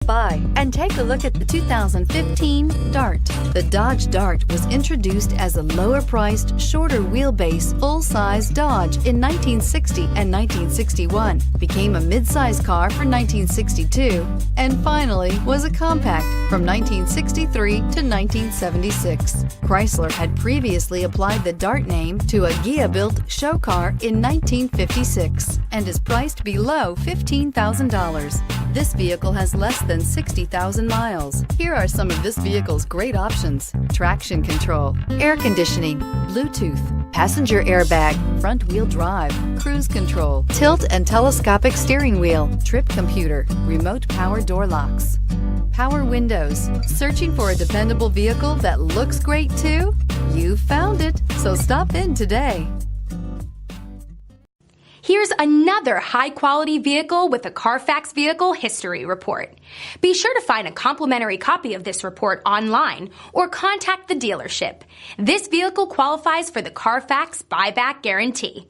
by and take a look at the 2015 Dart. The Dodge Dart was introduced as a lower-priced, shorter wheelbase, full-size Dodge in 1960 and 1961, became a mid-size car for 1962, and finally was a compact from 1963 to 1976. Chrysler had previously applied the Dart name to a Ghia-built show car in 1956 and is priced below $15,000. This vehicle has less than 60,000 miles. Here are some of this vehicle's great options: traction control, air conditioning, Bluetooth, passenger airbag, front-wheel drive, cruise control, tilt and telescopic steering wheel, trip computer, remote power door locks, power windows. Searching for a dependable vehicle that looks great too? You found it, so stop in today. Here's another high-quality vehicle with a Carfax Vehicle History Report. Be sure to find a complimentary copy of this report online or contact the dealership. This vehicle qualifies for the Carfax Buyback Guarantee.